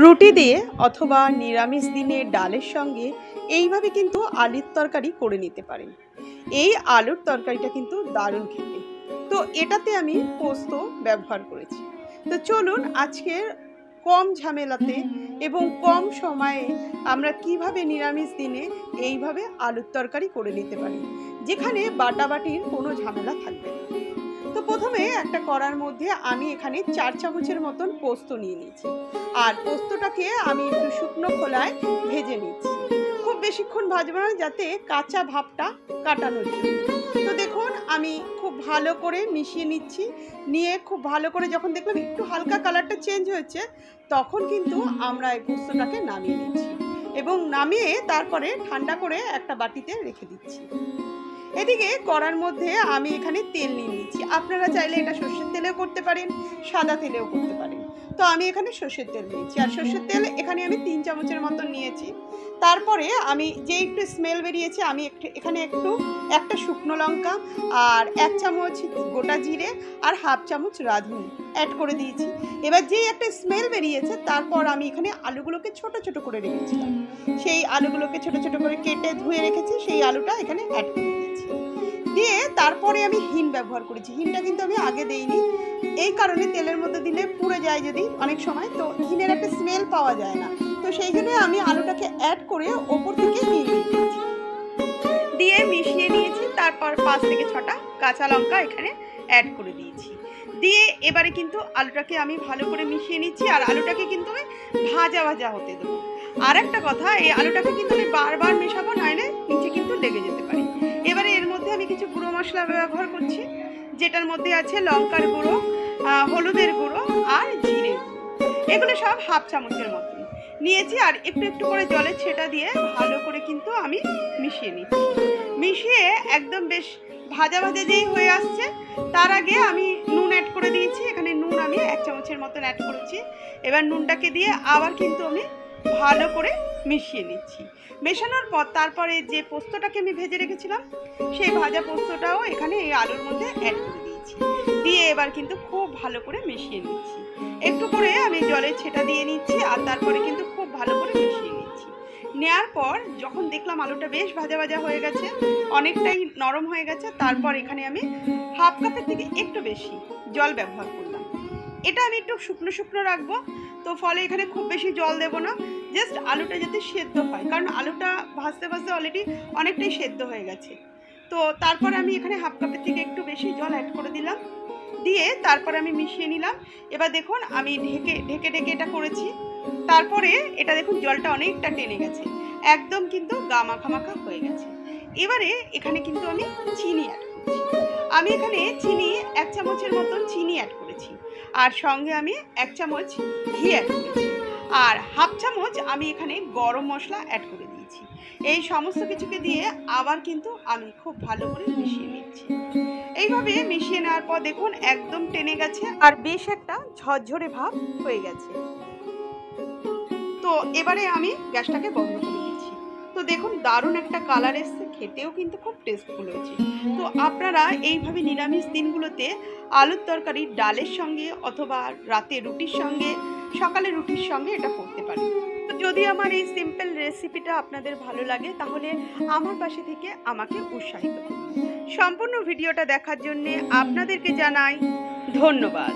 রুটি দিয়ে অথবা নিরামিষ দিনে ডালের সঙ্গে এইভাবে কিন্তু আলুর তরকারি করে নিতে পারেন। এই আলুর তরকারিটা কিন্তু দারুণ খেতে। তো এটাতে আমি পোস্ত ব্যবহার করেছি। তো চলুন আজকের কম ঝামেলাতে এবং কম সময়ে আমরা কিভাবে নিরামিষ দিনে এইভাবে আলুর তরকারি করে নিতে পারি, যেখানে বাটাবাটির কোনো ঝামেলা থাকবে না। তো প্রথমে একটা কড়ার মধ্যে আমি এখানে 4 চামচের মতন পোস্ত নিয়ে নিয়েছি, আর পোস্তটাকে আমি একটু শুকনো খোলায় ভেজে নিচ্ছি। খুব বেশিক্ষণ ভাজবো না, যাতে কাঁচা ভাবটা কাটানোর জন্য। তো দেখুন আমি খুব ভালো করে মিশিয়ে নিচ্ছি। নিয়ে খুব ভালো করে যখন দেখলাম একটু হালকা কালারটা চেঞ্জ হয়েছে, তখন কিন্তু আমরা এই পোস্তটাকে নামিয়ে নিচ্ছি এবং নামিয়ে তারপরে ঠান্ডা করে একটা বাটিতে রেখে দিচ্ছি। এদিকে কড়ার মধ্যে আমি এখানে তেল নিয়ে নিচ্ছি। আপনারা চাইলে এটা সর্ষের তেলেও করতে পারেন, সাদা তেলেও করতে পারেন। তো আমি এখানে সর্ষের তেল নিয়েছি, আর সর্ষের তেল এখানে আমি 3 চামচের মতন নিয়েছি। তারপরে আমি যে একটু স্মেল বেরিয়েছে, আমি এখানে একটা শুকনো লঙ্কা আর 1 চামচ গোটা জিরে আর 1/2 চামচ রাঁধুনি অ্যাড করে দিয়েছি। এবার যেই একটা স্মেল বেরিয়েছে, তারপর আমি এখানে আলুগুলোকে ছোট ছোট করে রেখেছিলাম। সেই আলুগুলোকে ছোট ছোট করে কেটে ধুয়ে রেখেছি, সেই আলুটা এখানে অ্যাড করে দিয়েছি। দিয়ে তারপরে আমি হিং ব্যবহার করেছি। হিংটা কিন্তু আমি আগে দেইনি, এই কারণে তেলের মধ্যে দিলে পুড়ে যায় যদি অনেক সময়, তো হিংয়ের একটা স্মেল পাওয়া যায় না। তো সেই জন্য আমি আলুটাকে অ্যাড করে ওপর থেকে হিং দিয়ে মিশিয়ে নিয়েছি। তারপর 5 থেকে 6টা কাঁচা লঙ্কা এখানে অ্যাড করে দিয়েছি। দিয়ে এবারে কিন্তু আলুটাকে আমি ভালো করে মিশিয়ে নিচ্ছি, আর আলুটাকে কিন্তু আমি ভাজা ভাজা হতে দেবো। আর একটা কথা, এই আলুটাকে কিন্তু আমি বারবার মেশাবো, নইলে নিচে কিন্তু লেগে যেতে পারে। এবারে এর মধ্যে আমি কিছু গুঁড়ো মশলা ব্যবহার করছি, যেটার মধ্যে আছে লঙ্কার গুঁড়ো, হলুদের গুঁড়ো আর জিরে গুঁড়ো। এগুলো সব 1/2 চামচের মতন নিয়েছি, আর একটু একটু করে জলের ছেটা দিয়ে ভালো করে কিন্তু আমি মিশিয়ে নিচ্ছি। মিশিয়ে একদম বেশ ভাজা ভাজা যেই হয়ে আসছে, তার আগে আমি নুন অ্যাড করে দিয়েছি। এখানে নুন আমি 1 চামচের মতন অ্যাড করেছি। এবার নুনটাকে দিয়ে আবার কিন্তু আমি ভালো করে মিশিয়ে নিচ্ছি। মেশানোর পর তারপরে যে পোস্তটাকে আমি ভেজে রেখেছিলাম, সেই ভাজা পোস্তটাও এখানে এই আলুর মধ্যে অ্যাড করে দিয়েছি। দিয়ে এবার কিন্তু খুব ভালো করে মিশিয়ে নিচ্ছি। একটু করে আমি জলের ছেটা দিয়ে নিচ্ছি, আর তারপরে কিন্তু খুব ভালো করে মিশিয়ে নিচ্ছি। নেওয়ার পর যখন দেখলাম আলুটা বেশ ভাজা ভাজা হয়ে গেছে, অনেকটাই নরম হয়ে গেছে, তারপর এখানে আমি 1/2 কাপের থেকে একটু বেশি জল ব্যবহার করলাম। এটা আমি একটু শুকনো শুকনো রাখবো, তো ফলে এখানে খুব বেশি জল দেবো না, জাস্ট আলুটা যাতে সেদ্ধ হয়, কারণ আলুটা ভাজতে ভাজতে অলরেডি অনেকটাই সেদ্ধ হয়ে গেছে। তো তারপর আমি এখানে 1/2 কাপের থেকে একটু বেশি জল অ্যাড করে দিলাম। দিয়ে তারপর আমি মিশিয়ে নিলাম। এবার দেখুন আমি ঢেকে ঢেকে এটা করেছি। তারপরে এটা দেখুন জলটা অনেকটা টেনে গেছে, একদম কিন্তু গা মাখা মাখা হয়ে গেছে। এবারে এখানে কিন্তু আমি চিনি অ্যাড করছি। আমি এখানে চিনি 1 চামচের মতন চিনি অ্যাড করেছি, আর সঙ্গে আমি 1 চামচ ঘি অ্যাড করেছি, আর 1/2 চামচ আমি এখানে গরম মশলা অ্যাড করে দিয়েছি। এই সমস্ত কিছুকে দিয়ে আবার কিন্তু আমি খুব ভালো করে মিশিয়ে নিচ্ছি। এইভাবে মিশিয়ে নেওয়ার পর দেখুন একদম টেনে গেছে, আর বেশ একটা ঝরঝরে ভাব হয়ে গেছে। তো এবারে আমি গ্যাসটাকে বন্ধ করে দিচ্ছি। তো দেখুন দারুণ একটা কালার এসছে, খেতেও কিন্তু খুব টেস্টফুল হয়েছে। তো আপনারা এইভাবে নিরামিষ দিনগুলোতে আলুর তরকারি ডালের সঙ্গে অথবা রাতে রুটির সঙ্গে, সকালে রুটির সঙ্গে এটা করতে পারেন। তো যদি আমার এই সিম্পল রেসিপিটা আপনাদের ভালো লাগে, তাহলে আমার পাশে থেকে আমাকে উৎসাহিত করুন। সম্পূর্ণ ভিডিওটা দেখার জন্য আপনাদেরকে জানাই ধন্যবাদ।